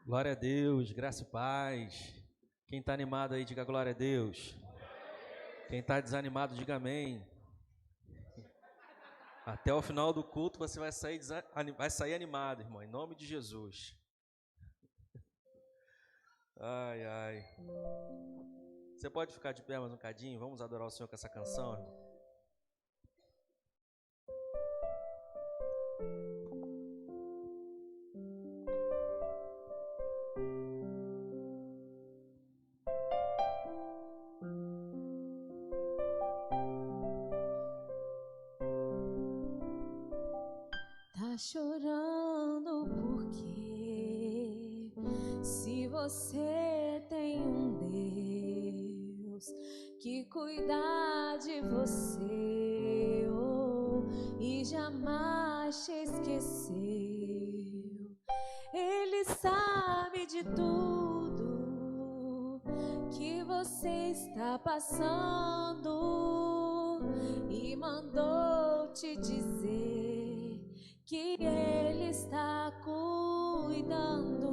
Glória a Deus, graça e paz. Quem está animado aí, diga glória a Deus. Quem está desanimado, diga amém. Até o final do culto você vai sair animado, irmão, em nome de Jesus. Ai, ai. Você pode ficar de pé mais um bocadinho? Vamos adorar o Senhor com essa canção, irmão. Tá chorando porque se você tem um Deus que cuida de você e jamais te esqueceu, Ele sabe de tudo que você está passando e mandou te dizer que Ele está cuidando.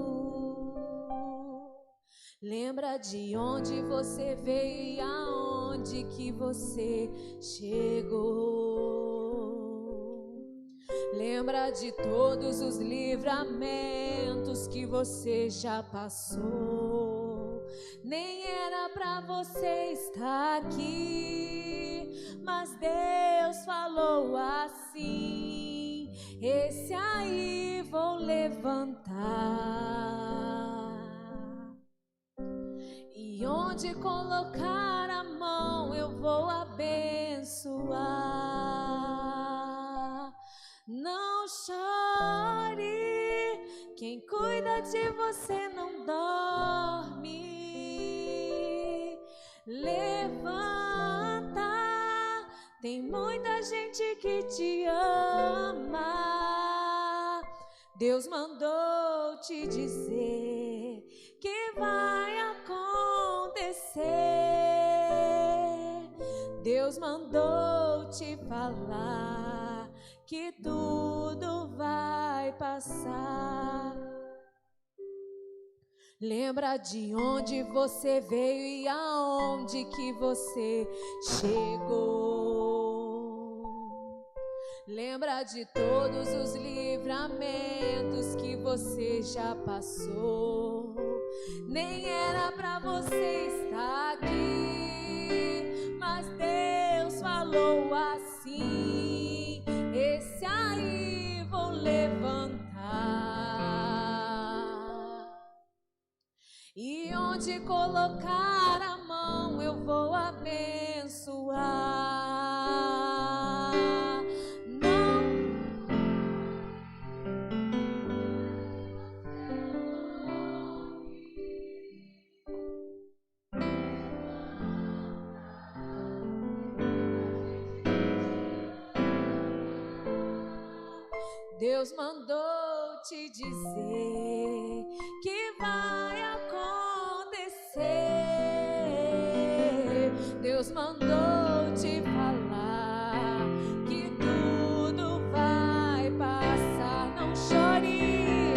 Lembra de onde você veio e aonde que você chegou. Lembra de todos os livramentos que você já passou. Nem era pra você estar aqui, mas Deus falou assim: esse aí vou levantar, e onde colocar a mão eu vou abençoar. Não chore, quem cuida de você não dorme. Levanta, tem muita gente que te ama. Deus mandou te dizer que vai acontecer. Deus mandou te falar que tudo vai passar. Lembra de onde você veio e aonde que você chegou. Lembra de todos os livramentos que você já passou. Nem era pra você estar aqui, mas Deus falou assim: esse aí vou levantar, e onde colocar a mão eu vou abençoar. Deus mandou te dizer que vai acontecer. Deus mandou te falar que tudo vai passar. Não chore,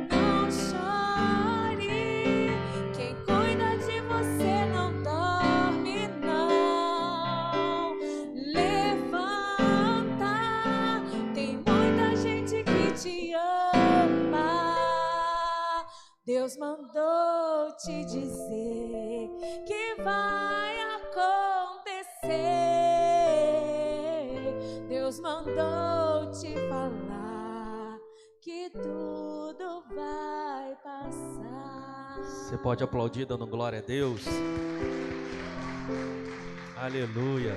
não chore. Quem cuida de você não dorme, não. Levanta, tem muita gente que te ama. Deus mandou te dizer que vai acontecer. Deus mandou te falar que tudo vai passar. Você pode aplaudir dando glória a Deus? Aleluia.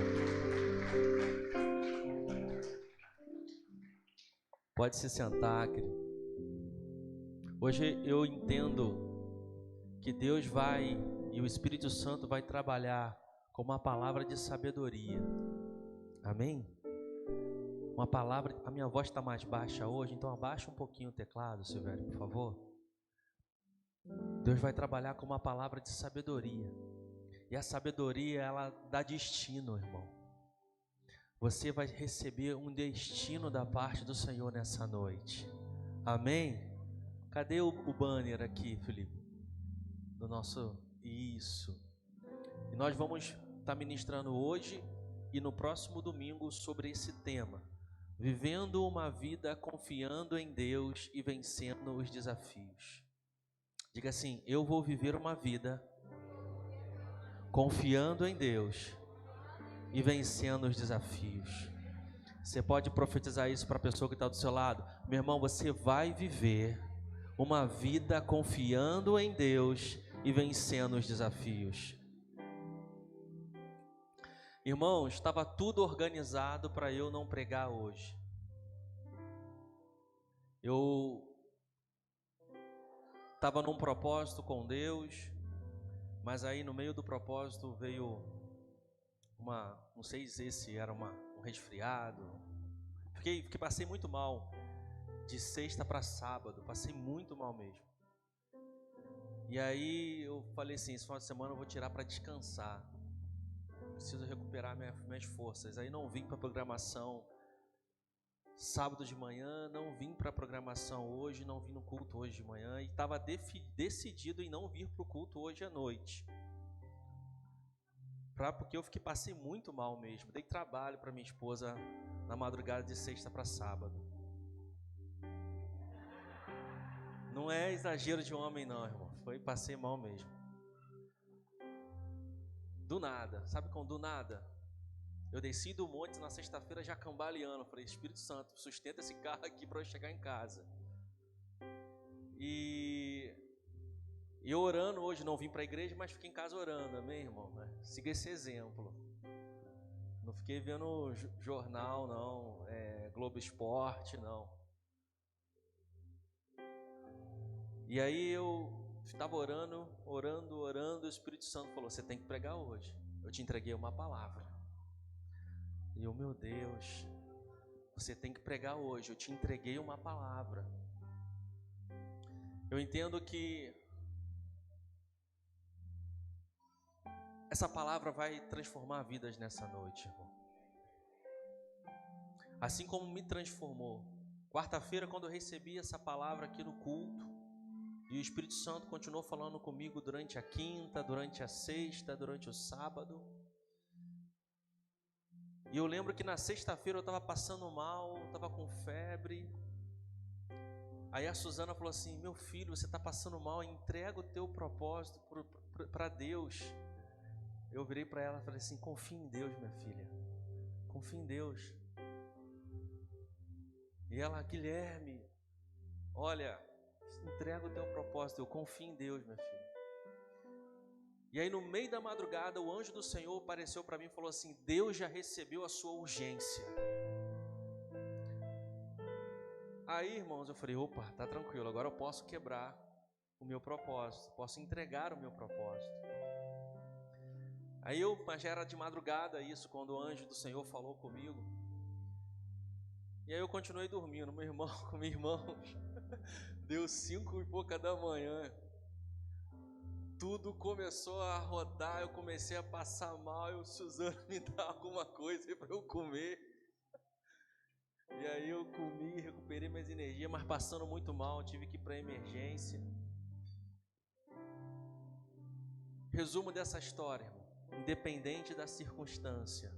Pode se sentar, querido. Hoje eu entendo que Deus vai e o Espírito Santo vai trabalhar com uma palavra de sabedoria. Amém? Uma palavra. A minha voz está mais baixa hoje, então abaixa um pouquinho o teclado, Silvério, por favor. Deus vai trabalhar com uma palavra de sabedoria. E a sabedoria, ela dá destino, irmão. Você vai receber um destino da parte do Senhor nessa noite. Amém? Cadê o banner aqui, Felipe? Do nosso... Isso. E nós vamos estar ministrando hoje e no próximo domingo sobre esse tema. Vivendo uma vida confiando em Deus e vencendo os desafios. Diga assim: eu vou viver uma vida confiando em Deus e vencendo os desafios. Você pode profetizar isso para a pessoa que está do seu lado? Meu irmão, você vai viver uma vida confiando em Deus e vencendo os desafios. Irmãos, estava tudo organizado para eu não pregar hoje. Eu estava num propósito com Deus, mas aí no meio do propósito veio não sei se era um resfriado. Passei muito mal de sexta para sábado, passei muito mal mesmo. E aí eu falei assim, esse final de semana eu vou tirar para descansar. Preciso recuperar minhas forças. Aí não vim para a programação sábado de manhã, não vim para a programação hoje, não vim no culto hoje de manhã. E estava decidido em não vir para o culto hoje à noite. Porque eu passei muito mal mesmo. Dei trabalho para minha esposa na madrugada de sexta para sábado. Não é exagero de homem não, irmão. Passei mal mesmo. Do nada, sabe como do nada? Eu desci do monte na sexta-feira já cambaleando. Falei, Espírito Santo, sustenta esse carro aqui para eu chegar em casa. E eu orando hoje, não vim para a igreja, mas fiquei em casa orando, amém, irmão? Siga esse exemplo. Não fiquei vendo jornal, não, Globo Esporte, não. E aí eu estava orando, o Espírito Santo falou, você tem que pregar hoje. Eu te entreguei uma palavra. E eu, meu Deus, você tem que pregar hoje, eu te entreguei uma palavra. Eu entendo que essa palavra vai transformar vidas nessa noite, irmão. Assim como me transformou. Quarta-feira, quando eu recebi essa palavra aqui no culto, e o Espírito Santo continuou falando comigo durante a quinta, durante a sexta, durante o sábado. E eu lembro que na sexta-feira eu estava passando mal, estava com febre. Aí a Suzana falou assim, meu filho, você está passando mal, entrega o teu propósito para Deus. Eu virei para ela e falei assim, confia em Deus, minha filha. Confia em Deus. E ela, Guilherme, olha, entrega o teu propósito, eu confio em Deus, minha filha. E aí no meio da madrugada o anjo do Senhor apareceu para mim e falou assim, Deus já recebeu a sua urgência. Aí, irmãos, eu falei, opa, tá tranquilo, agora eu posso quebrar o meu propósito, posso entregar o meu propósito. Mas já era de madrugada isso, quando o anjo do Senhor falou comigo. E aí eu continuei dormindo, meu irmão, com minha irmã, deu 5 e pouca da manhã. Tudo começou a rodar, eu comecei a passar mal, Suzana, me dá alguma coisa para eu comer. E aí eu comi, recuperei minhas energias, mas passando muito mal, tive que ir para a emergência. Resumo dessa história, irmão. Independente da circunstância,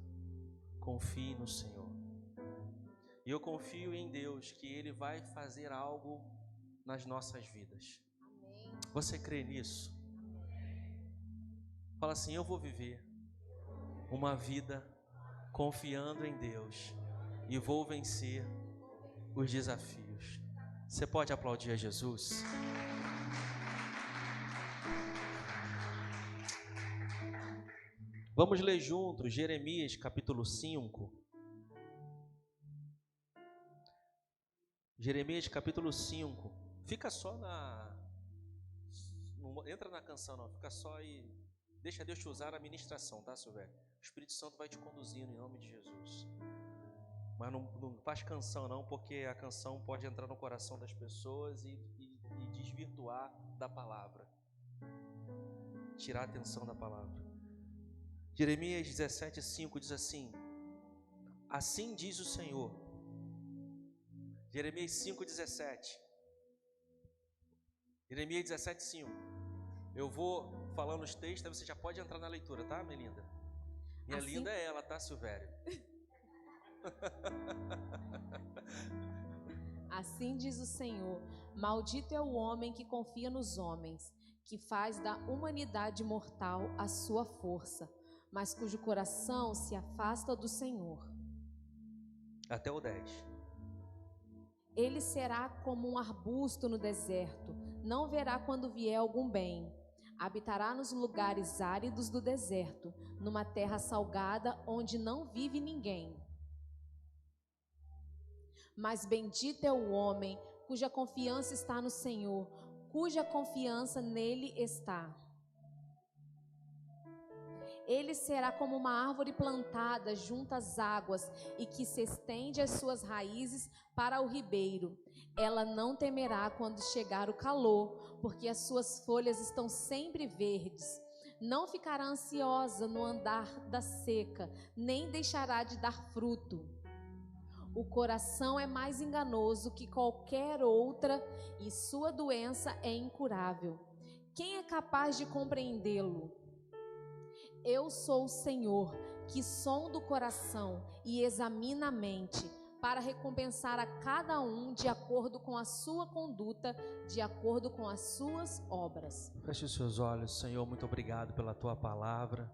confie no Senhor. E eu confio em Deus que Ele vai fazer algo nas nossas vidas. Amém. Você crê nisso? Fala assim, eu vou viver uma vida confiando em Deus e vou vencer os desafios. Você pode aplaudir a Jesus? Vamos ler juntos Jeremias capítulo 5. Jeremias capítulo 5. Fica só não entra na canção não, fica só e deixa Deus te usar a ministração, tá, Silvério? O Espírito Santo vai te conduzindo em nome de Jesus. Mas não faz canção não, porque a canção pode entrar no coração das pessoas e desvirtuar da palavra. Tirar a atenção da palavra. Jeremias 17:5 diz assim: assim diz o Senhor. Jeremias 5:17. Jeremias 17:5. Eu vou falando os textos, aí você já pode entrar na leitura, tá, minha linda? Minha linda é ela, tá, Silvério? Assim diz o Senhor: maldito é o homem que confia nos homens, que faz da humanidade mortal a sua força, mas cujo coração se afasta do Senhor. Até o 10. Ele será como um arbusto no deserto, não verá quando vier algum bem. Habitará nos lugares áridos do deserto, numa terra salgada onde não vive ninguém. Mas bendito é o homem cuja confiança está no Senhor, cuja confiança nele está. Ele será como uma árvore plantada junto às águas e que se estende as suas raízes para o ribeiro. Ela não temerá quando chegar o calor, porque as suas folhas estão sempre verdes. Não ficará ansiosa no andar da seca, nem deixará de dar fruto. O coração é mais enganoso que qualquer outra e sua doença é incurável. Quem é capaz de compreendê-lo? Eu sou o Senhor, que sonda o coração e examina a mente, para recompensar a cada um de acordo com a sua conduta, de acordo com as suas obras. Feche os seus olhos. Senhor, muito obrigado pela tua palavra.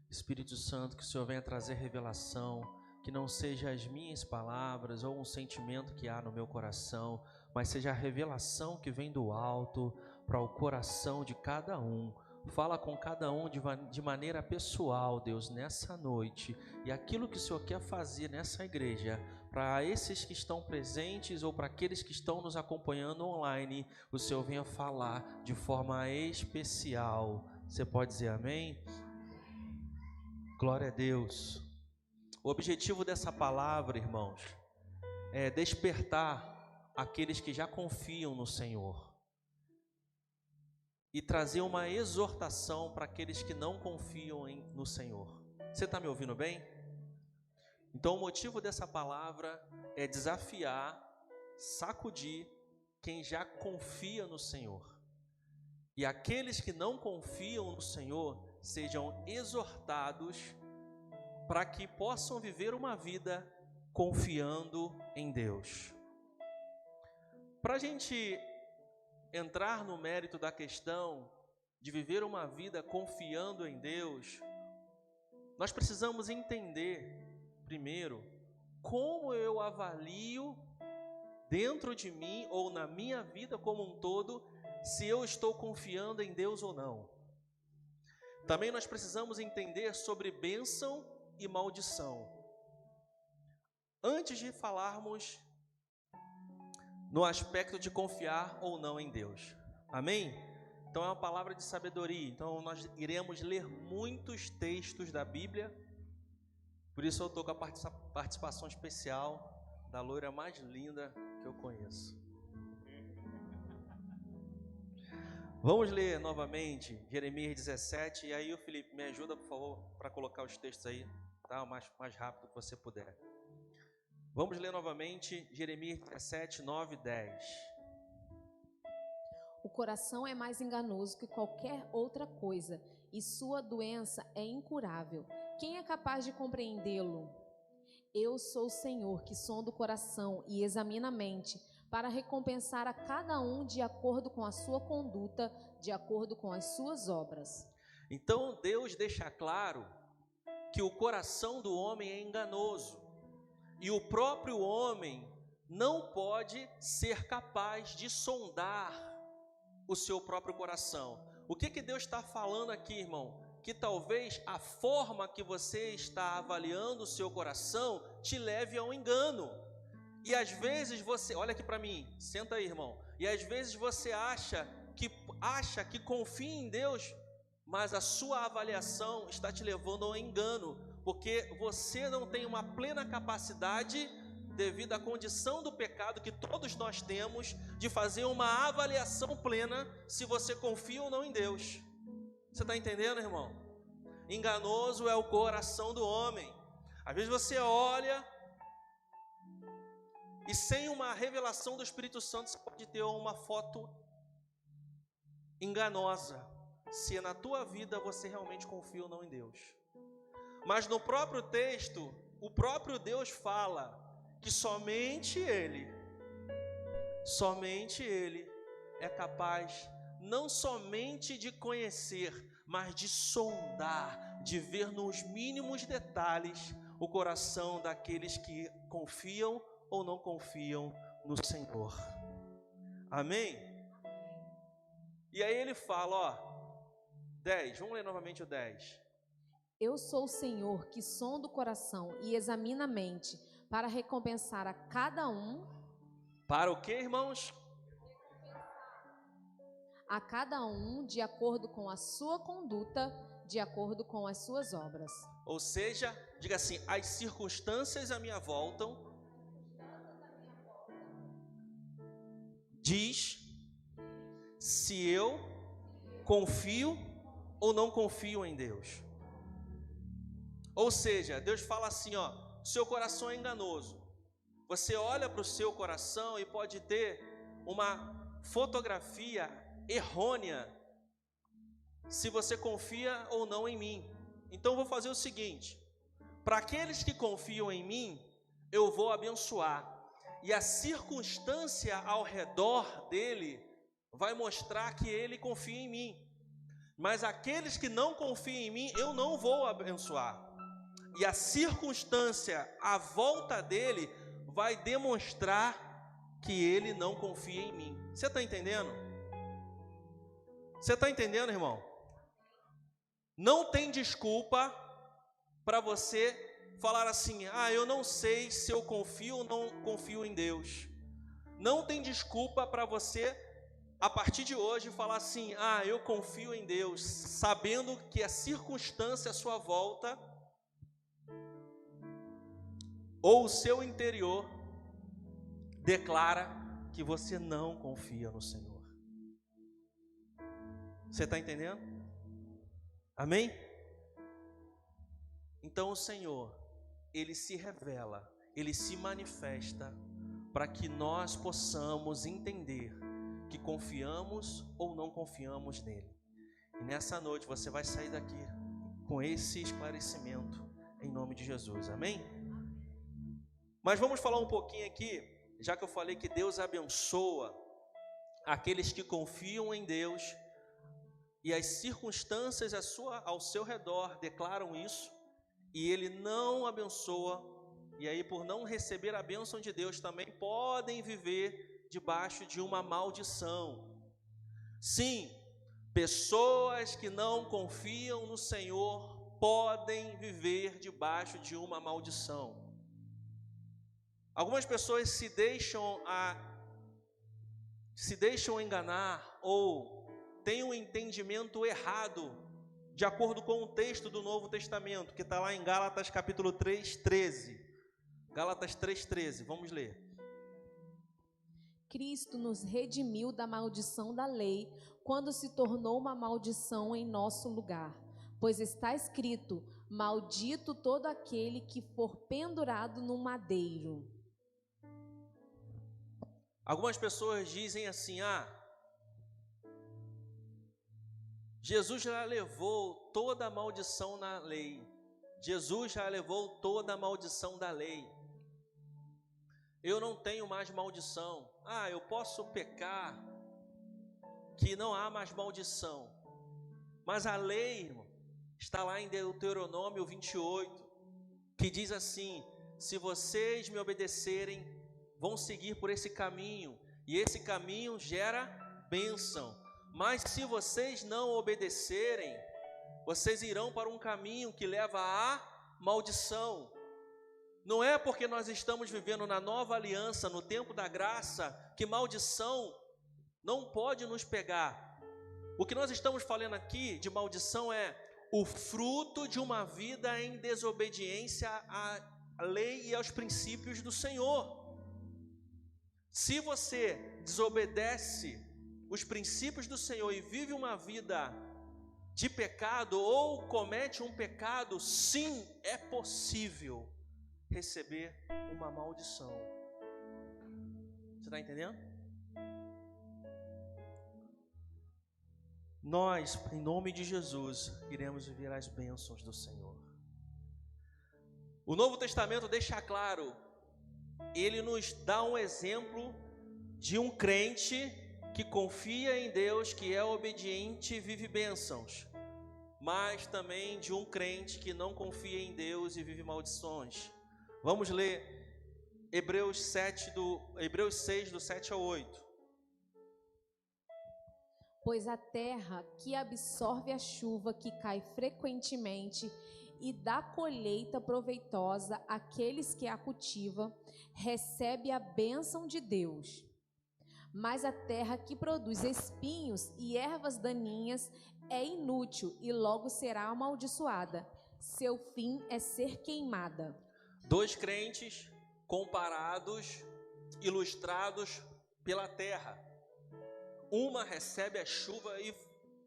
Espírito Santo, que o Senhor venha trazer revelação, que não seja as minhas palavras ou um sentimento que há no meu coração, mas seja a revelação que vem do alto para o coração de cada um. Fala com cada um de maneira pessoal, Deus, nessa noite. E aquilo que o Senhor quer fazer nessa igreja, para esses que estão presentes ou para aqueles que estão nos acompanhando online, o Senhor venha falar de forma especial. Você pode dizer amém? Glória a Deus. O objetivo dessa palavra, irmãos, é despertar aqueles que já confiam no Senhor e trazer uma exortação para aqueles que não confiam no Senhor. Você está me ouvindo bem? Então o motivo dessa palavra é desafiar, sacudir quem já confia no Senhor. E aqueles que não confiam no Senhor sejam exortados para que possam viver uma vida confiando em Deus. Para a gente entrar no mérito da questão de viver uma vida confiando em Deus, nós precisamos entender, primeiro, como eu avalio dentro de mim ou na minha vida como um todo, se eu estou confiando em Deus ou não. Também nós precisamos entender sobre bênção e maldição. Antes de falarmos no aspecto de confiar ou não em Deus. Amém? Então é uma palavra de sabedoria. Então nós iremos ler muitos textos da Bíblia. Por isso eu estou com a participação especial da loira mais linda que eu conheço. Vamos ler novamente Jeremias 17. E aí o Felipe, me ajuda por favor para colocar os textos aí, tá? O mais rápido que você puder. Vamos ler novamente Jeremias 17, 9 e 10. O coração é mais enganoso que qualquer outra coisa, e sua doença é incurável. Quem é capaz de compreendê-lo? Eu sou o Senhor, que sonda o coração e examina a mente, para recompensar a cada um de acordo com a sua conduta, de acordo com as suas obras. Então Deus deixa claro que o coração do homem é enganoso. E o próprio homem não pode ser capaz de sondar o seu próprio coração. O que Deus está falando aqui, irmão? Que talvez a forma que você está avaliando o seu coração te leve a um engano. E às vezes você, olha aqui para mim, senta aí, irmão. E às vezes você acha que confia em Deus, mas a sua avaliação está te levando ao engano, porque você não tem uma plena capacidade, devido à condição do pecado que todos nós temos, de fazer uma avaliação plena se você confia ou não em Deus. Você está entendendo, irmão? Enganoso é o coração do homem. Às vezes você olha e sem uma revelação do Espírito Santo você pode ter uma foto enganosa se na tua vida você realmente confia ou não em Deus. Mas no próprio texto, o próprio Deus fala que somente Ele é capaz não somente de conhecer, mas de sondar, de ver nos mínimos detalhes o coração daqueles que confiam ou não confiam no Senhor. Amém? E aí ele fala, ó, 10, vamos ler novamente o 10. Eu sou o Senhor que sonda o coração e examina a mente, para recompensar a cada um. Para o que, irmãos? A cada um de acordo com a sua conduta, de acordo com as suas obras. Ou seja, diga assim, as circunstâncias à minha volta diz se eu confio ou não confio em Deus. Ou seja, Deus fala assim, ó, seu coração é enganoso. Você olha para o seu coração e pode ter uma fotografia errônea se você confia ou não em mim. Então eu vou fazer o seguinte, para aqueles que confiam em mim, eu vou abençoar, e a circunstância ao redor dele vai mostrar que ele confia em mim. Mas aqueles que não confiam em mim, eu não vou abençoar, e a circunstância à volta dele vai demonstrar que ele não confia em mim. Você está entendendo? Você está entendendo, irmão? Não tem desculpa para você falar assim, eu não sei se eu confio ou não confio em Deus. Não tem desculpa para você, a partir de hoje, falar assim, eu confio em Deus, sabendo que a circunstância à sua volta, ou o seu interior, declara que você não confia no Senhor. Você está entendendo? Amém? Então o Senhor, Ele se revela, Ele se manifesta para que nós possamos entender que confiamos ou não confiamos nele. E nessa noite você vai sair daqui com esse esclarecimento em nome de Jesus, amém? Mas vamos falar um pouquinho aqui, já que eu falei que Deus abençoa aqueles que confiam em Deus, e as circunstâncias ao seu redor declaram isso, e Ele não abençoa, e aí por não receber a bênção de Deus também podem viver debaixo de uma maldição. Sim, pessoas que não confiam no Senhor podem viver debaixo de uma maldição. Algumas pessoas se deixam enganar ou têm um entendimento errado de acordo com o texto do Novo Testamento, que está lá em Gálatas capítulo 3, 13. Gálatas 3, 13, vamos ler. Cristo nos redimiu da maldição da lei, quando se tornou uma maldição em nosso lugar. Pois está escrito, maldito todo aquele que for pendurado no madeiro. Algumas pessoas dizem assim, Jesus já levou toda a maldição na lei. Jesus já levou toda a maldição da lei. Eu não tenho mais maldição. Eu posso pecar, que não há mais maldição. Mas a lei, irmão, está lá em Deuteronômio 28, que diz assim, se vocês me obedecerem, vão seguir por esse caminho, e esse caminho gera bênção. Mas se vocês não obedecerem, vocês irão para um caminho que leva à maldição. Não é porque nós estamos vivendo na nova aliança, no tempo da graça, que maldição não pode nos pegar. O que nós estamos falando aqui de maldição é o fruto de uma vida em desobediência à lei e aos princípios do Senhor. Se você desobedece os princípios do Senhor e vive uma vida de pecado ou comete um pecado, sim, é possível receber uma maldição. Você está entendendo? nós, em nome de Jesus, iremos viver as bênçãos do Senhor. O Novo Testamento deixa claro, ele nos dá um exemplo de um crente que confia em Deus, que é obediente e vive bênçãos, mas também de um crente que não confia em Deus e vive maldições. Vamos ler Hebreus 6, do 7 ao 8. Pois a terra que absorve a chuva que cai frequentemente e dá colheita proveitosa àqueles que a cultivam, recebe a bênção de Deus. Mas a terra que produz espinhos e ervas daninhas é inútil e logo será amaldiçoada. Seu fim é ser queimada. Dois crentes comparados, ilustrados pela terra. Uma recebe a chuva e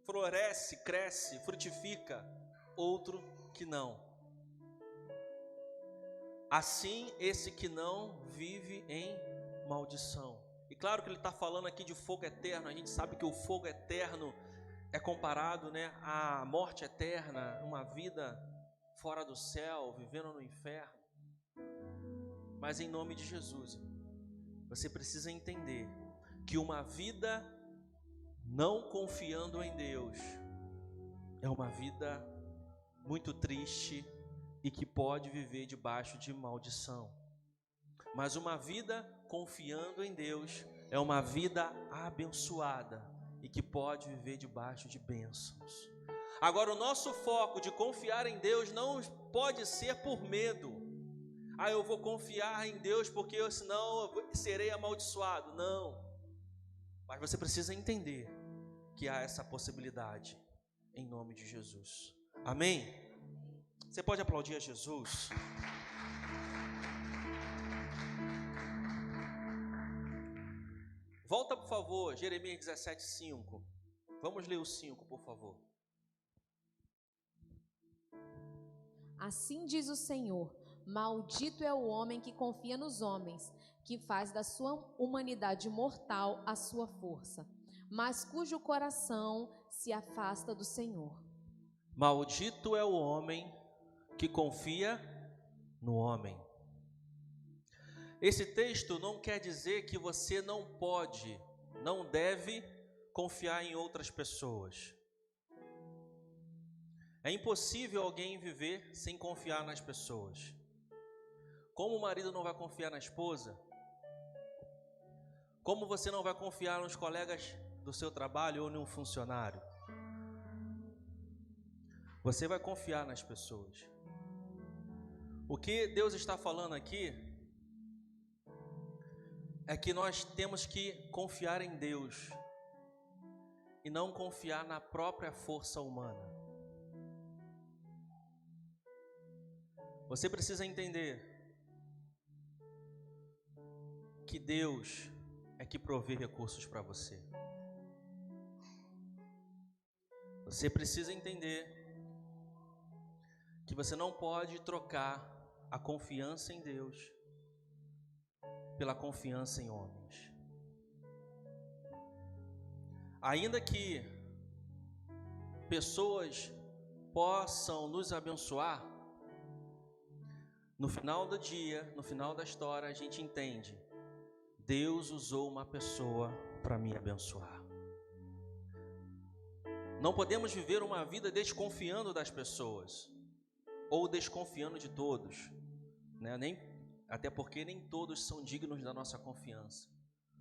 floresce, cresce, frutifica, outro que não. Assim, esse que não vive em maldição. E claro que ele está falando aqui de fogo eterno. A gente sabe que o fogo eterno é comparado, à morte eterna, uma vida fora do céu, vivendo no inferno. Mas em nome de Jesus, você precisa entender que uma vida não confiando em Deus é uma vida muito triste e que pode viver debaixo de maldição. Mas uma vida confiando em Deus é uma vida abençoada e que pode viver debaixo de bênçãos. Agora, o nosso foco de confiar em Deus não pode ser por medo. Eu vou confiar em Deus porque senão eu serei amaldiçoado. Não. Mas você precisa entender que há essa possibilidade em nome de Jesus. Amém? Você pode aplaudir a Jesus? Volta, por favor, Jeremias 17:5. Vamos ler o 5, por favor. Assim diz o Senhor: maldito é o homem que confia nos homens, que faz da sua humanidade mortal a sua força, mas cujo coração se afasta do Senhor. Maldito é o homem que confia no homem. Esse texto não quer dizer que você não pode, não deve confiar em outras pessoas. É impossível alguém viver sem confiar nas pessoas. Como o marido não vai confiar na esposa, como você não vai confiar nos colegas do seu trabalho ou em um funcionário, você vai confiar nas pessoas. O que Deus está falando aqui é que nós temos que confiar em Deus e não confiar na própria força humana. Você precisa entender que Deus é que provê recursos para você. Você precisa entender que você não pode trocar a confiança em Deus pela confiança em homens. Ainda que pessoas possam nos abençoar, no final do dia, no final da história, a gente entende: Deus usou uma pessoa para me abençoar. Não podemos viver uma vida desconfiando das pessoas ou desconfiando de todos, até porque nem todos são dignos da nossa confiança,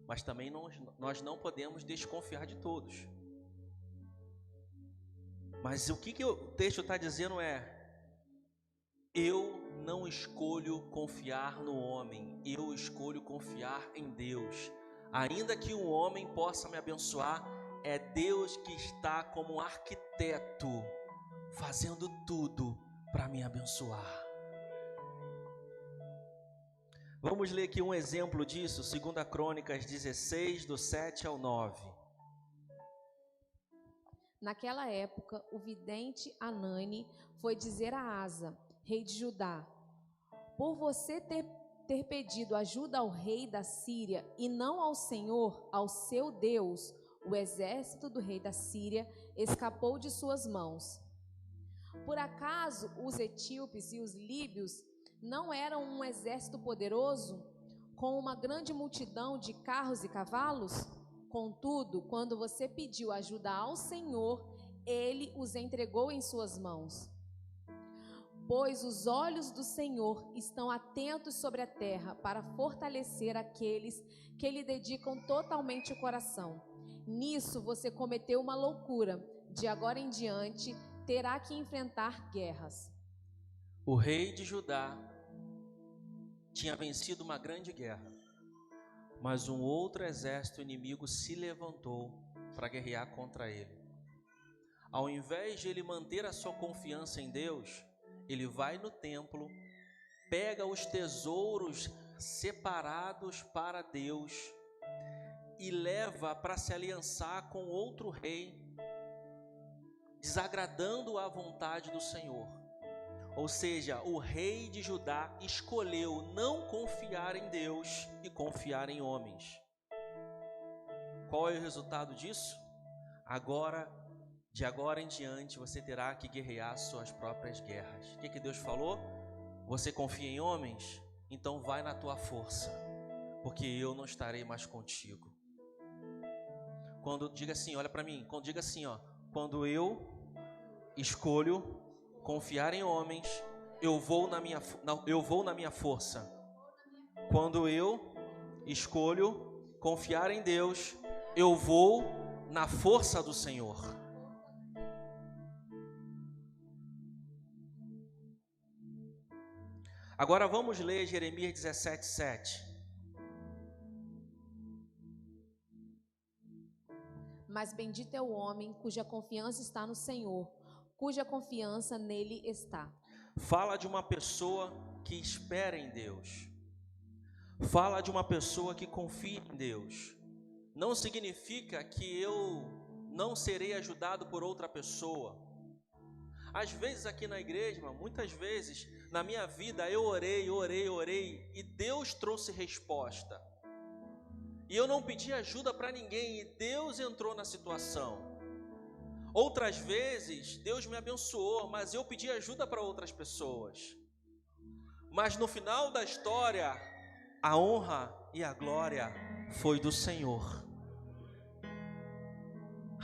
mas também nós não podemos desconfiar de todos. Mas o que o texto está dizendo eu não escolho confiar no homem, eu escolho confiar em Deus. Ainda que um homem possa me abençoar, é Deus que está como arquiteto, fazendo tudo para me abençoar. Vamos ler aqui um exemplo disso, 2 Crônicas 16, do 7 ao 9. Naquela época, o vidente Anani foi dizer a Asa, rei de Judá: por você ter pedido ajuda ao rei da Síria e não ao Senhor, ao seu Deus, O exército do rei da Síria escapou de suas mãos. Por acaso os etíopes e os líbios não eram um exército poderoso, com uma grande multidão de carros e cavalos? Contudo, quando você pediu ajuda ao Senhor, Ele os entregou em suas mãos. Pois os olhos do Senhor estão atentos sobre a terra para fortalecer aqueles que lhe dedicam totalmente o coração. Nisso você cometeu uma loucura. De agora em diante, terá que enfrentar guerras. O rei de Judá tinha vencido uma grande guerra, mas um outro exército inimigo se levantou para guerrear contra ele. Ao invés de ele manter a sua confiança em Deus, ele vai no templo, pega os tesouros separados para Deus e leva para se aliançar com outro rei, desagradando a vontade do Senhor. Ou seja, o rei de Judá escolheu não confiar em Deus e confiar em homens. Qual é o resultado disso? De agora em diante, você terá que guerrear suas próprias guerras. O que Deus falou? Você confia em homens? Então vai na tua força, porque eu não estarei mais contigo. Quando diga assim, olha para mim, quando diga assim, quando eu escolho confiar em homens, eu vou na minha força. Quando eu escolho confiar em Deus, eu vou na força do Senhor. Agora vamos ler Jeremias 17:7. Mas bendito é o homem cuja confiança está no Senhor, cuja confiança nele está. Fala de uma pessoa que espera em Deus. Fala de uma pessoa que confia em Deus. Não significa que eu não serei ajudado por outra pessoa. Às vezes aqui na igreja, muitas vezes na minha vida eu orei e Deus trouxe resposta. E eu não pedi ajuda para ninguém e Deus entrou na situação. Outras vezes Deus me abençoou, mas eu pedi ajuda para outras pessoas. Mas no final da história, a honra e a glória foi do Senhor.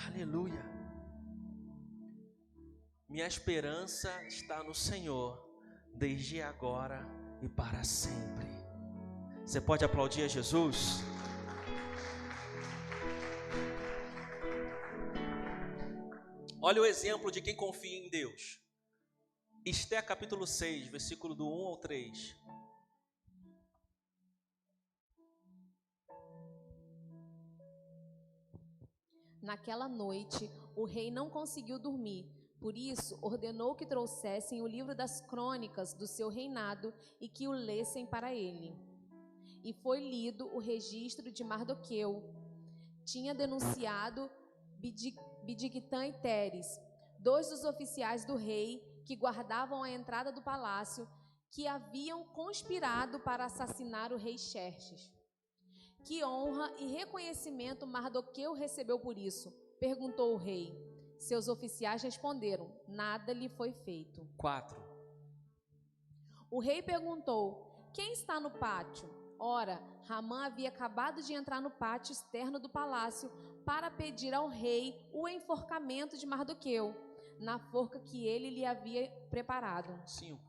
Aleluia. Minha esperança está no Senhor, desde agora e para sempre. Você pode aplaudir a Jesus? Olha o exemplo de quem confia em Deus. Esté capítulo 6, versículo do 1 ao 3. Naquela noite, o rei não conseguiu dormir. Por isso, ordenou que trouxessem o livro das crônicas do seu reinado e que o lessem para ele. E foi lido o registro de Mardoqueu. Tinha denunciado Bigtã e Teres, dois dos oficiais do rei que guardavam a entrada do palácio, que haviam conspirado para assassinar o rei Xerxes. Que honra e reconhecimento Mardoqueu recebeu por isso? Perguntou o rei. Seus oficiais responderam: nada lhe foi feito. 4. O rei perguntou: quem está no pátio? Ora, Ramã havia acabado de entrar no pátio externo do palácio para pedir ao rei o enforcamento de Mardoqueu, na forca que ele lhe havia preparado. 5.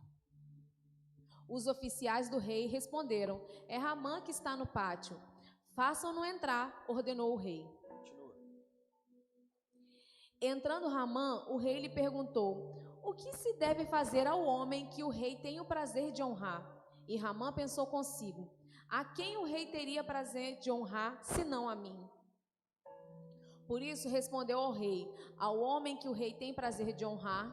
Os oficiais do rei responderam: é Ramã que está no pátio. Façam-no entrar, ordenou o rei. Continua. Entrando Ramã, o rei lhe perguntou: o que se deve fazer ao homem que o rei tem o prazer de honrar? E Ramã pensou consigo: a quem o rei teria prazer de honrar, senão a mim? Por isso respondeu ao rei: ao homem que o rei tem prazer de honrar,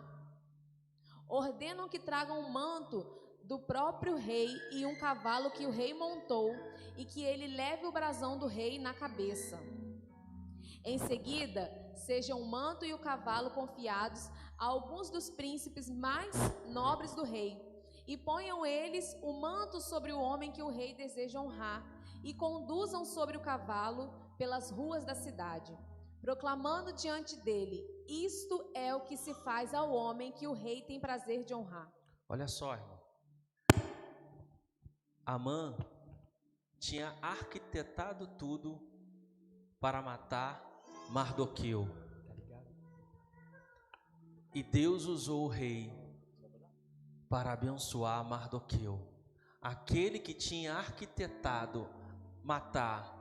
ordenam que tragam um manto do próprio rei e um cavalo que o rei montou, e que ele leve o brasão do rei na cabeça. Em seguida, sejam o manto e o cavalo confiados a alguns dos príncipes mais nobres do rei, e ponham eles o manto sobre o homem que o rei deseja honrar, e conduzam sobre o cavalo pelas ruas da cidade. proclamando diante dele: isto é o que se faz ao homem que o rei tem prazer de honrar. Olha só, irmão. Amã tinha arquitetado tudo para matar Mardoqueu. E Deus usou o rei para abençoar Mardoqueu. Aquele que tinha arquitetado matar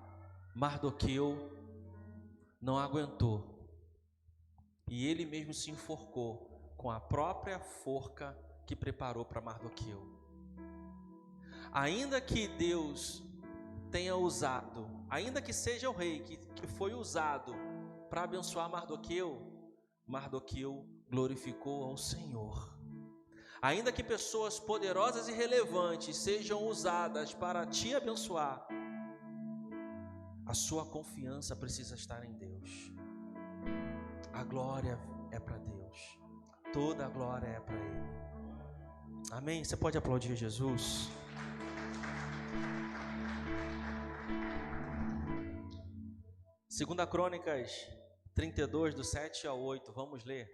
Mardoqueu não aguentou. E ele mesmo se enforcou com a própria forca que preparou para Mardoqueu. Ainda que Deus tenha usado, ainda que seja o rei que foi usado para abençoar Mardoqueu, Mardoqueu glorificou ao Senhor. Ainda que pessoas poderosas e relevantes sejam usadas para te abençoar, a sua confiança precisa estar em Deus. A glória é para Deus. Toda a glória é para Ele. Amém? Você pode aplaudir Jesus? Segunda Crônicas 32, do 7 ao 8. Vamos ler.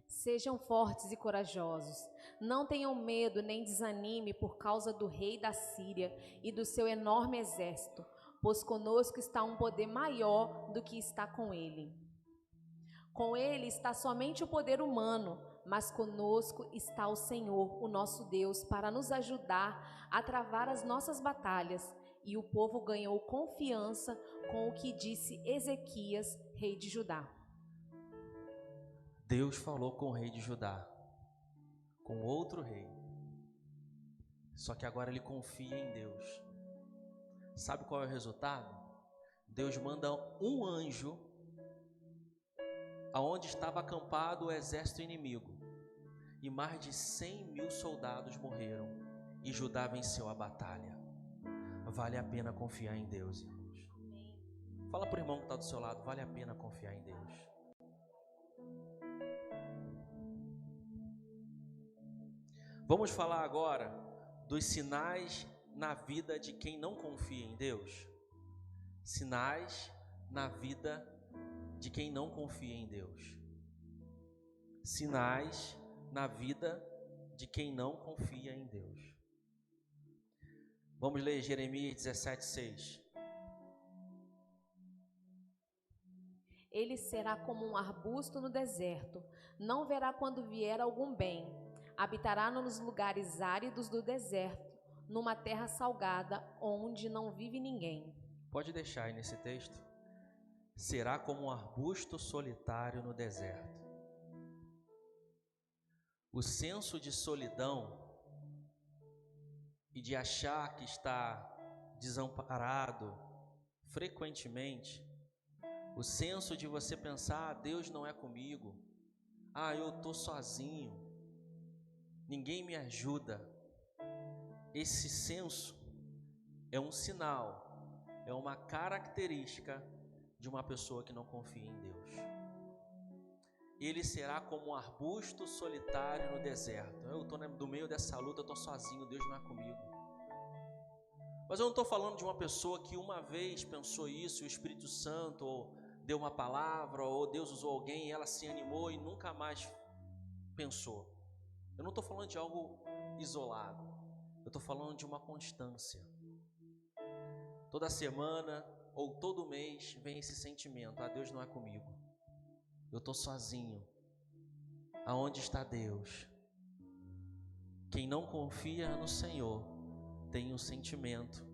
Sejam fortes e corajosos. Não tenham medo nem desanime por causa do rei da Síria e do seu enorme exército, pois conosco está um poder maior do que está com ele. Com ele está somente o poder humano, mas conosco está o Senhor, o nosso Deus, para nos ajudar a travar as nossas batalhas. E o povo ganhou confiança com o que disse Ezequias, rei de Judá. Deus falou com o rei de Judá, com outro rei. Só que agora ele confia em Deus. Sabe qual é o resultado? Deus manda um anjo aonde estava acampado o exército inimigo. E mais de 100.000 soldados morreram. E Judá venceu a batalha. Vale a pena confiar em Deus, irmãos. Fala para o irmão que está do seu lado, vale a pena confiar em Deus. Vamos falar agora dos sinais na vida de quem não confia em Deus. Sinais na vida de quem não confia em Deus. Sinais na vida de quem não confia em Deus. Vamos ler Jeremias 17:6. Ele será como um arbusto no deserto, não verá quando vier algum bem. Habitará nos lugares áridos do deserto, numa terra salgada, onde não vive ninguém. Pode deixar aí nesse texto. Será como um arbusto solitário no deserto. O senso de solidão e de achar que está desamparado, frequentemente, o senso de você pensar, Deus não é comigo, eu estou sozinho, ninguém me ajuda. Esse senso é um sinal, é uma característica de uma pessoa que não confia em Deus. Ele será como um arbusto solitário no deserto. Eu estou no meio dessa luta, eu estou sozinho, Deus não é comigo. Mas eu não estou falando de uma pessoa que uma vez pensou isso, o Espírito Santo ou deu uma palavra, ou Deus usou alguém e ela se animou e nunca mais pensou. Eu não estou falando de algo isolado, eu estou falando de uma constância. Toda semana ou todo mês vem esse sentimento, Deus não é comigo, eu estou sozinho. Aonde está Deus? Quem não confia no Senhor tem um sentimento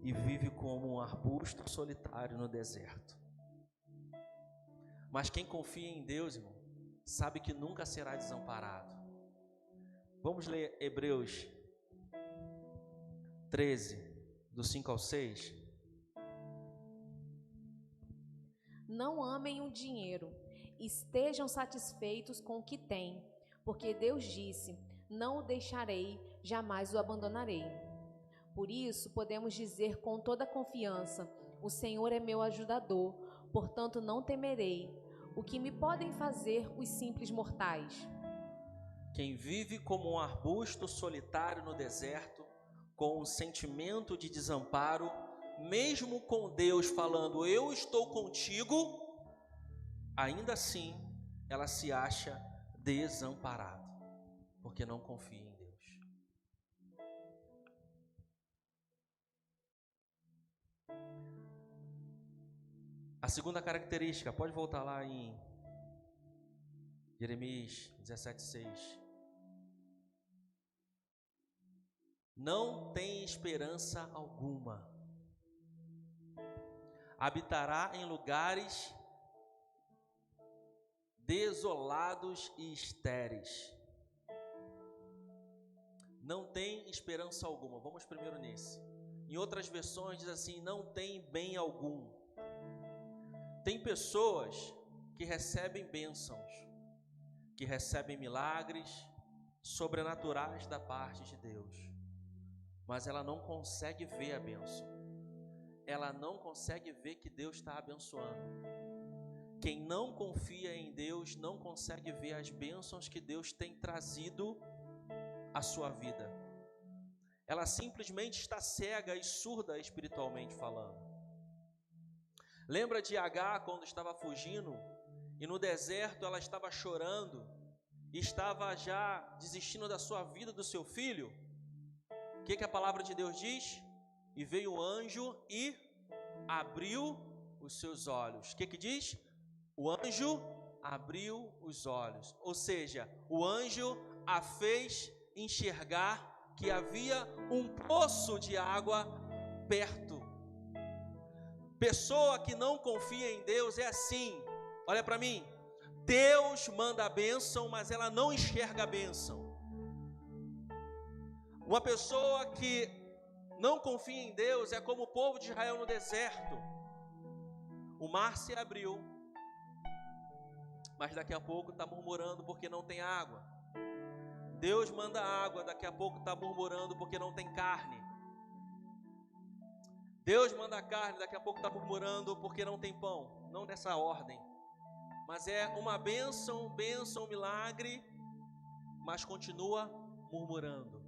e vive como um arbusto solitário no deserto. Mas quem confia em Deus, irmão, sabe que nunca será desamparado. Vamos ler Hebreus 13, do 5 ao 6. Não amem o dinheiro, estejam satisfeitos com o que têm, porque Deus disse: não o deixarei, jamais o abandonarei. Por isso, podemos dizer com toda confiança: o Senhor é meu ajudador, portanto não temerei. O que me podem fazer os simples mortais? Quem vive como um arbusto solitário no deserto, com um sentimento de desamparo, mesmo com Deus falando, eu estou contigo, ainda assim ela se acha desamparada, porque não confia em Deus. A segunda característica, pode voltar lá em Jeremias 17:6. Não tem esperança alguma. Habitará em lugares desolados e estéreis. Não tem esperança alguma. Vamos primeiro nesse. Em outras versões diz assim, não tem bem algum. Tem pessoas que recebem bênçãos, que recebem milagres sobrenaturais da parte de Deus, mas ela não consegue ver a bênção. Ela não consegue ver que Deus está abençoando. Quem não confia em Deus não consegue ver as bênçãos que Deus tem trazido à sua vida. Ela simplesmente está cega e surda espiritualmente falando. Lembra de Agar quando estava fugindo e no deserto ela estava chorando e estava já desistindo da sua vida, do seu filho? O que a palavra de Deus diz? E veio o anjo e abriu os seus olhos. O que diz? O anjo abriu os olhos. Ou seja, o anjo a fez enxergar que havia um poço de água perto. Pessoa que não confia em Deus é assim. Olha para mim. Deus manda a bênção, mas ela não enxerga a bênção. Uma pessoa que não confia em Deus é como o povo de Israel no deserto. O mar se abriu, mas daqui a pouco está murmurando porque não tem água. Deus manda água, daqui a pouco está murmurando porque não tem carne. Deus manda carne, daqui a pouco está murmurando porque não tem pão. Não nessa ordem, mas é uma bênção, milagre, mas continua murmurando,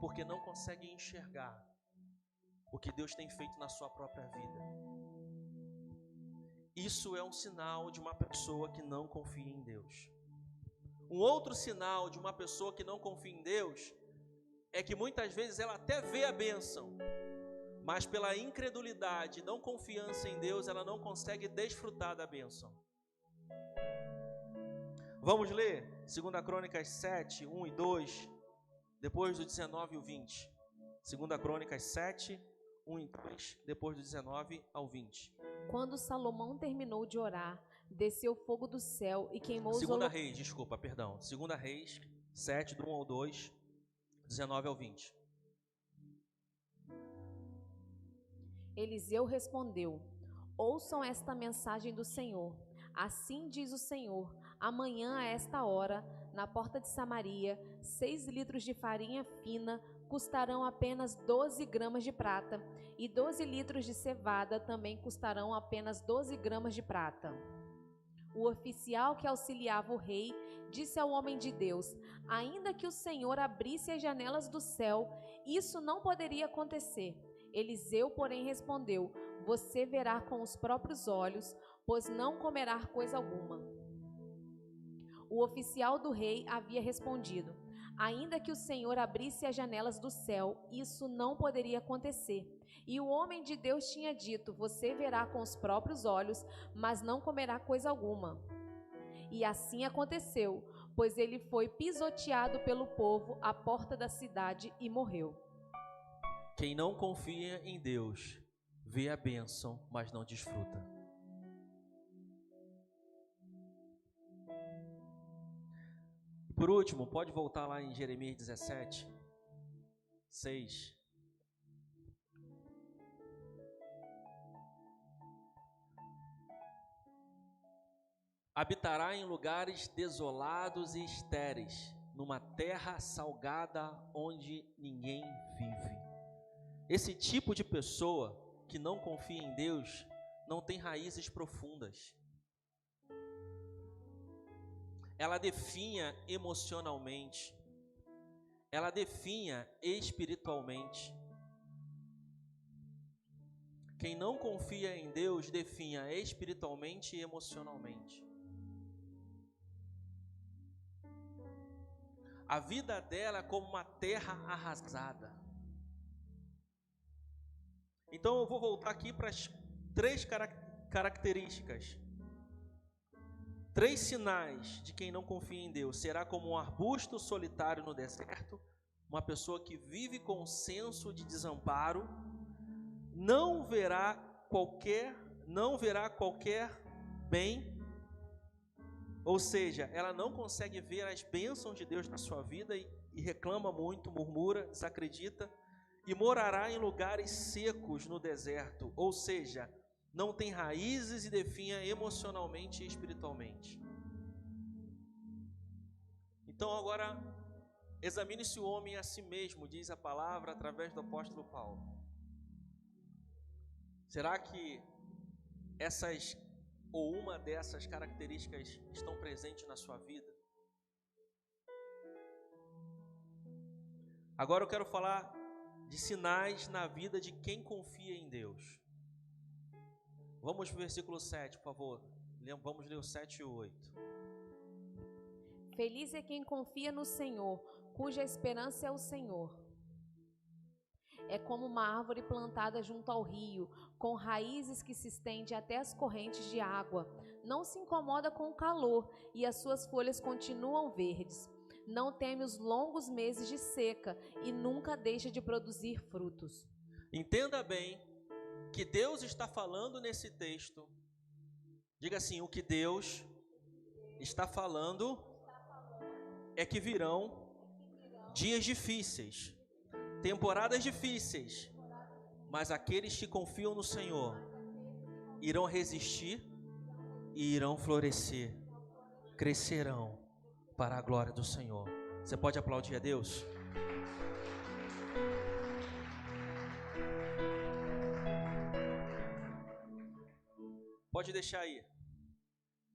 porque não consegue enxergar o que Deus tem feito na sua própria vida. Isso é um sinal de uma pessoa que não confia em Deus. Um outro sinal de uma pessoa que não confia em Deus é que muitas vezes ela até vê a bênção, mas pela incredulidade, não confiança em Deus, ela não consegue desfrutar da bênção. Vamos ler 2 Crônicas 7, 1 e 2, depois do 19 e o 20. 2 Crônicas 7, 1 e 2, depois do 19 ao 20. Quando Salomão terminou de orar, desceu fogo do céu e queimou os 2 Reis 7, do 1 ao 2, 19 ao 20. Eliseu respondeu: ouçam esta mensagem do Senhor. Assim diz o Senhor: amanhã a esta hora, na porta de Samaria, 6 litros de farinha fina custarão apenas 12 gramas de prata, e 12 litros de cevada também custarão apenas 12 gramas de prata. O oficial que auxiliava o rei disse ao homem de Deus: ainda que o Senhor abrisse as janelas do céu, isso não poderia acontecer. Eliseu, porém, respondeu: você verá com os próprios olhos, pois não comerá coisa alguma. O oficial do rei havia respondido: ainda que o Senhor abrisse as janelas do céu, isso não poderia acontecer. E o homem de Deus tinha dito: você verá com os próprios olhos, mas não comerá coisa alguma. E assim aconteceu, pois ele foi pisoteado pelo povo à porta da cidade e morreu. Quem não confia em Deus, vê a bênção, mas não desfruta. Por último, pode voltar lá em Jeremias 17, 6. Habitará em lugares desolados e estéreis, numa terra salgada onde ninguém vive. Esse tipo de pessoa que não confia em Deus não tem raízes profundas. Ela definha emocionalmente. ela definha espiritualmente. Quem não confia em Deus definha espiritualmente e emocionalmente. A vida dela é como uma terra arrasada. Então eu vou voltar aqui para as 3 características. 3 sinais de quem não confia em Deus. Será como um arbusto solitário no deserto, uma pessoa que vive com um senso de desamparo, não verá qualquer bem, ou seja, ela não consegue ver as bênçãos de Deus na sua vida e reclama muito, murmura, desacredita, e morará em lugares secos no deserto, ou seja, não tem raízes e definha emocionalmente e espiritualmente. Então agora, examine-se o homem a si mesmo, diz a palavra através do apóstolo Paulo. Será que essas ou uma dessas características estão presentes na sua vida? Agora eu quero falar de sinais na vida de quem confia em Deus. Vamos para o versículo 7, por favor. Vamos ler o 7 e o 8. Feliz é quem confia no Senhor, cuja esperança é o Senhor. É como uma árvore plantada junto ao rio, com raízes que se estendem até as correntes de água. Não se incomoda com o calor e as suas folhas continuam verdes. Não teme os longos meses de seca e nunca deixa de produzir frutos. Entenda bem que Deus está falando nesse texto. Diga assim: o que Deus está falando é que virão dias difíceis, temporadas difíceis, mas aqueles que confiam no Senhor irão resistir e irão florescer, crescerão para a glória do Senhor. Você pode aplaudir a Deus? Pode deixar aí.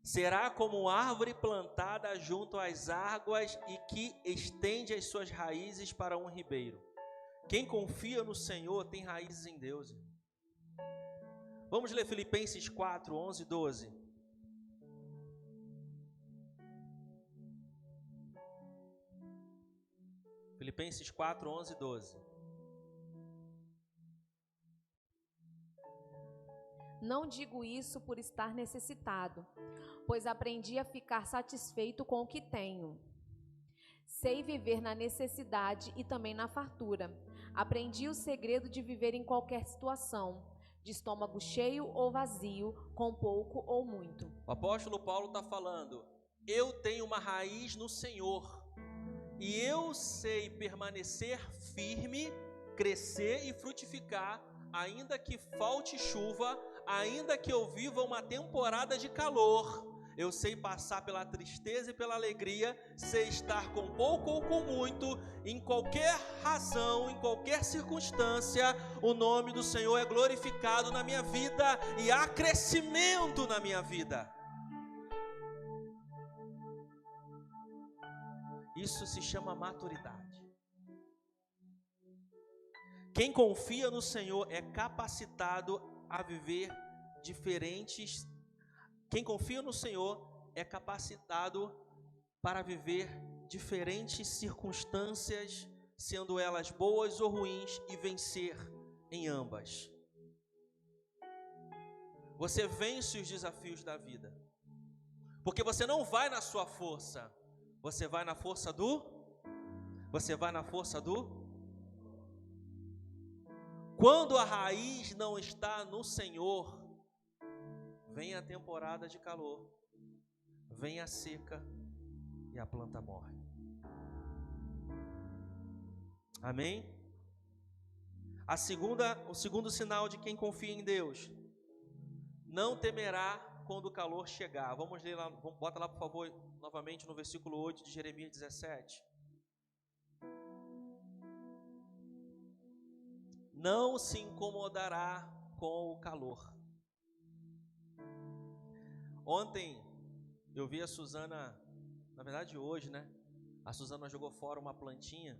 Será como árvore plantada junto às águas e que estende as suas raízes para um ribeiro. Quem confia no Senhor tem raízes em Deus. Vamos ler Filipenses 4, 11 e 12. Filipenses 4, 11 e 12. Não digo isso por estar necessitado, pois aprendi a ficar satisfeito com o que tenho. Sei viver na necessidade e também na fartura. Aprendi o segredo de viver em qualquer situação, de estômago cheio ou vazio, com pouco ou muito. O apóstolo Paulo está falando: eu tenho uma raiz no Senhor, e eu sei permanecer firme, crescer e frutificar, ainda que falte chuva, ainda que eu viva uma temporada de calor. Eu sei passar pela tristeza e pela alegria, sei estar com pouco ou com muito, em qualquer razão, em qualquer circunstância, o nome do Senhor é glorificado na minha vida e há crescimento na minha vida. Isso se chama maturidade. Quem confia no Senhor é capacitado a viver diferentes. Quem confia no Senhor é capacitado para viver diferentes circunstâncias, sendo elas boas ou ruins, e vencer em ambas. Você vence os desafios da vida, porque você não vai na sua força, você vai na força do... Quando a raiz não está no Senhor, vem a temporada de calor, vem a seca e a planta morre. Amém? O segundo sinal de quem confia em Deus: não temerá quando o calor chegar. Vamos ler lá, bota lá por favor, novamente no versículo 8 de Jeremias 17. Não se incomodará com o calor. Ontem eu vi a Suzana, na verdade hoje, né? A Suzana jogou fora uma plantinha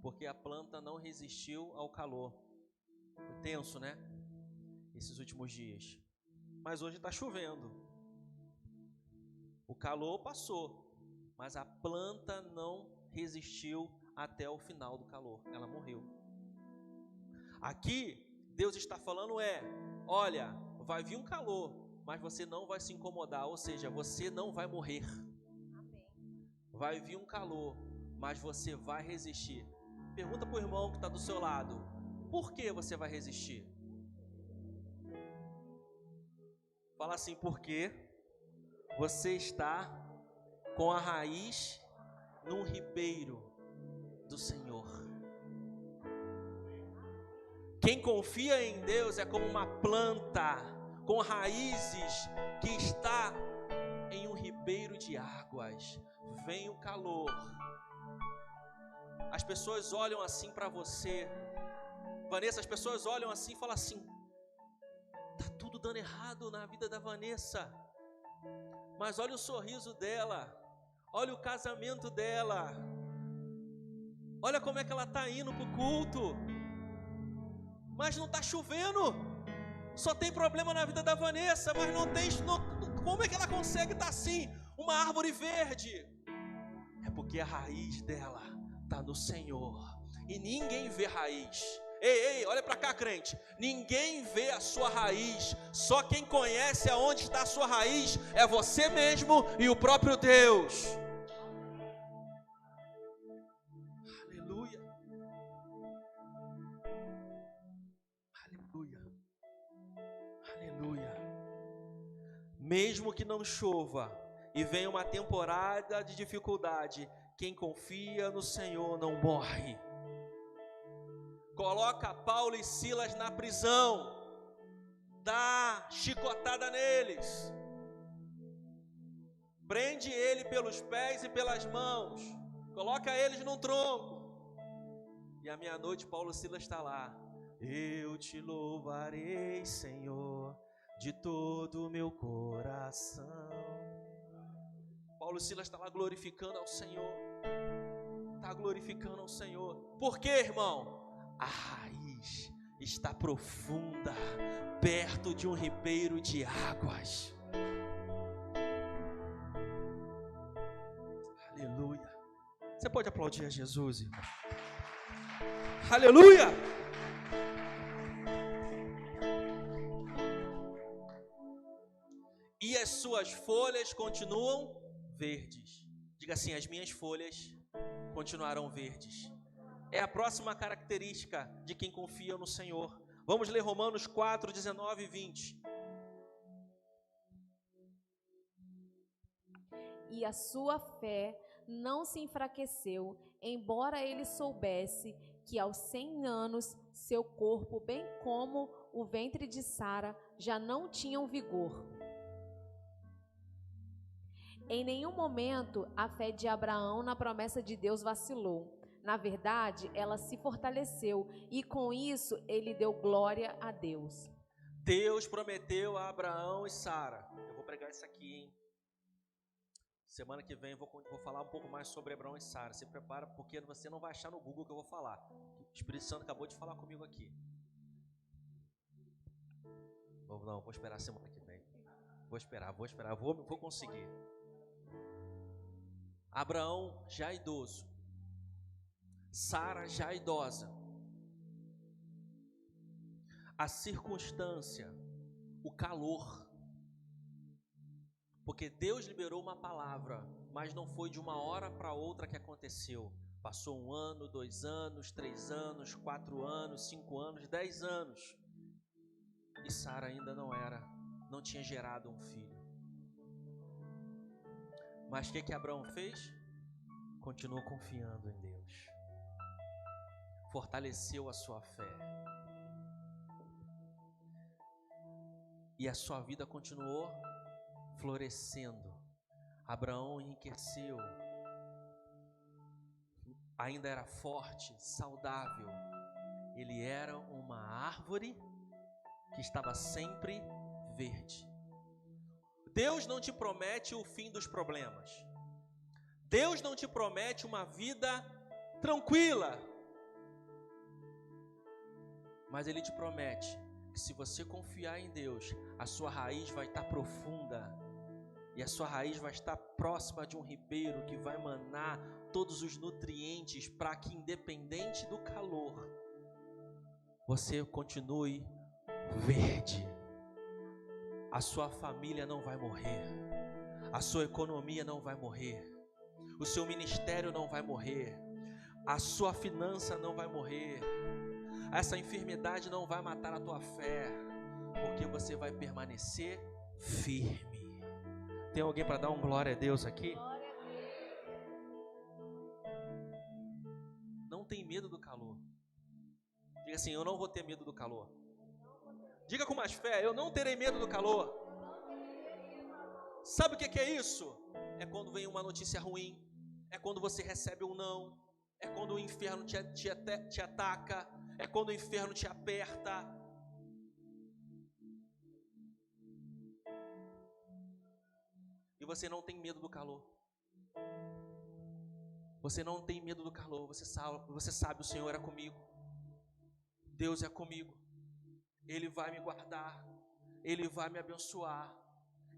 porque a planta não resistiu ao calor. Foi tenso, né? Esses últimos dias. Mas hoje está chovendo. O calor passou, mas a planta não resistiu até o final do calor. Ela morreu. Aqui, Deus está falando olha, vai vir um calor, mas você não vai se incomodar, ou seja, você não vai morrer. Amém. Vai vir um calor, mas você vai resistir. Pergunta para o irmão que está do seu lado, por que você vai resistir? Fala assim, porque você está com a raiz num ribeiro do Senhor. Quem confia em Deus é como uma planta com raízes que está em um ribeiro de águas. Vem o calor. As pessoas olham assim para você. Vanessa, as pessoas olham assim e falam assim, tá tudo dando errado na vida da Vanessa. Mas olha o sorriso dela. Olha o casamento dela. Olha como é que ela está indo para o culto. Mas não está chovendo. Só tem problema na vida da Vanessa. Mas como é que ela consegue estar assim? Uma árvore verde. É porque a raiz dela está no Senhor. E ninguém vê raiz. Ei, olha para cá, crente. Ninguém vê a sua raiz. Só quem conhece aonde está a sua raiz é você mesmo e o próprio Deus. Aleluia. Aleluia. Aleluia. Mesmo que não chova e venha uma temporada de dificuldade, quem confia no Senhor não morre. Coloca Paulo e Silas na prisão, dá chicotada neles, prende ele pelos pés e pelas mãos, coloca eles num tronco, e à meia-noite Paulo e Silas está lá. Eu te louvarei, Senhor, de todo o meu coração. Paulo e Silas está lá glorificando ao Senhor, está glorificando ao Senhor. Por quê, irmão? A raiz está profunda, perto de um ribeiro de águas. Aleluia. Você pode aplaudir a Jesus, irmão? Aleluia. E as suas folhas continuam verdes. Diga assim, as minhas folhas continuarão verdes. É a próxima característica de quem confia no Senhor. Vamos ler Romanos 4, 19 e 20. E a sua fé não se enfraqueceu, embora ele soubesse que aos 100 anos seu corpo, bem como o ventre de Sara, já não tinham vigor. Em nenhum momento a fé de Abraão na promessa de Deus vacilou. Na verdade, ela se fortaleceu e com isso ele deu glória a Deus. Deus prometeu a Abraão e Sara. Eu vou pregar isso aqui, hein? Semana que vem eu vou falar um pouco mais sobre Abraão e Sara. Se prepara, porque você não vai achar no Google que eu vou falar. O Espírito Santo acabou de falar comigo aqui. Não, vou esperar a semana que vem. Vou esperar, vou conseguir. Abraão já idoso, Sara já idosa. A circunstância, o calor, porque Deus liberou uma palavra, mas não foi de uma hora para outra que aconteceu. Passou 1 ano, 2 anos, 3 anos, 4 anos, 5 anos, 10 anos. E Sara ainda não tinha gerado um filho. Mas o que Abraão fez? Continuou confiando em Deus. Fortaleceu a sua fé. E a sua vida continuou florescendo. Abraão enriqueceu. Ainda era forte, saudável. Ele era uma árvore que estava sempre verde. Deus não te promete o fim dos problemas. Deus não te promete uma vida tranquila. Mas Ele te promete que se você confiar em Deus, a sua raiz vai estar profunda. E a sua raiz vai estar próxima de um ribeiro que vai manar todos os nutrientes para que, independente do calor, você continue verde. A sua família não vai morrer. A sua economia não vai morrer. O seu ministério não vai morrer. A sua finança não vai morrer. Essa enfermidade não vai matar a tua fé, porque você vai permanecer firme. Tem alguém para dar um glória a Deus aqui? Não tem medo do calor. Diga assim: eu não vou ter medo do calor. Diga com mais fé: eu não terei medo do calor. Sabe o que é isso? É quando vem uma notícia ruim. É quando você recebe um não. É quando o inferno te ataca. É quando o inferno te aperta. E você não tem medo do calor. Você não tem medo do calor. Você sabe, o Senhor é comigo. Deus é comigo. Ele vai me guardar. Ele vai me abençoar.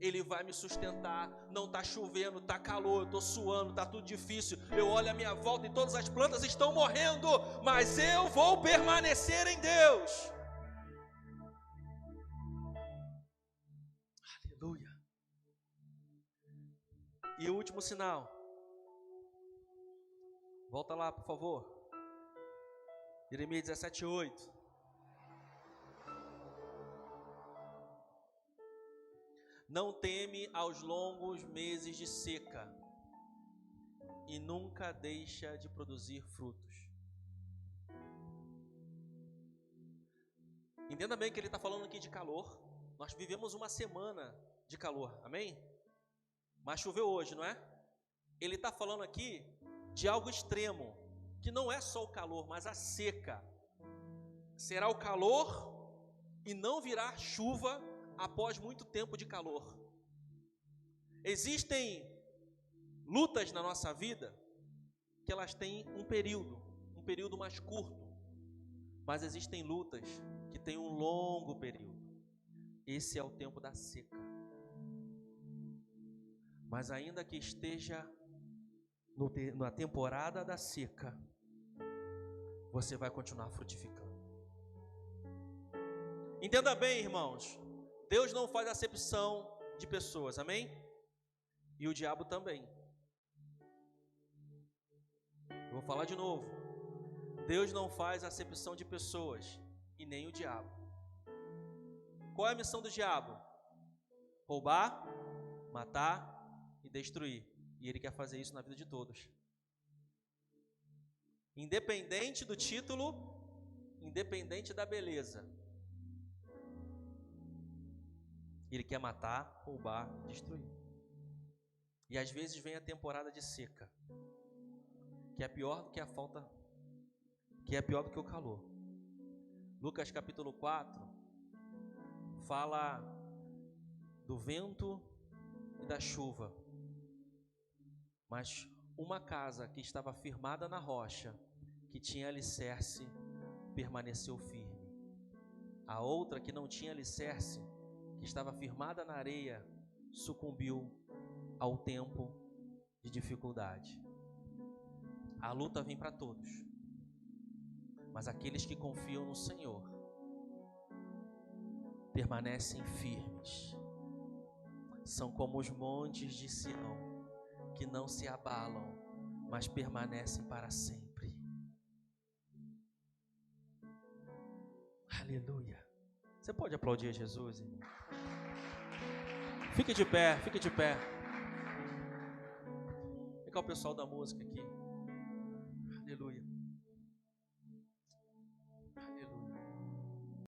Ele vai me sustentar. Não está chovendo, está calor, eu estou suando, está tudo difícil. Eu olho à minha volta e todas as plantas estão morrendo, mas eu vou permanecer em Deus. Aleluia. E o último sinal. Volta lá, por favor. Jeremias 17:8. Não teme aos longos meses de seca, e nunca deixa de produzir frutos. Entenda bem que ele está falando aqui de calor. Nós vivemos uma semana de calor, amém? Mas choveu hoje, não é? Ele está falando aqui de algo extremo, que não é só o calor, mas a seca. Será o calor e não virá chuva após muito tempo de calor. Existem lutas na nossa vida que elas têm um período mais curto, mas existem lutas que têm um longo período. Esse é o tempo da seca. Mas ainda que esteja na temporada da seca, você vai continuar frutificando. Entenda bem, irmãos, Deus não faz acepção de pessoas, amém? E o diabo também. Eu vou falar de novo. Deus não faz acepção de pessoas, e nem o diabo. Qual é a missão do diabo? Roubar, matar e destruir. E ele quer fazer isso na vida de todos. Independente do título, independente da beleza. Ele quer matar, roubar, destruir. E às vezes vem a temporada de seca, que é pior do que a falta, que é pior do que o calor. Lucas capítulo 4 fala do vento e da chuva. Mas uma casa que estava firmada na rocha, que tinha alicerce, permaneceu firme. A outra que não tinha alicerce, que estava firmada na areia, sucumbiu ao tempo de dificuldade. A luta vem para todos, mas aqueles que confiam no Senhor permanecem firmes. São como os montes de Sião, que não se abalam, mas permanecem para sempre. Aleluia. Você pode aplaudir a Jesus, irmão? Fique de pé, fique de pé. Vem cá o pessoal da música aqui. Aleluia.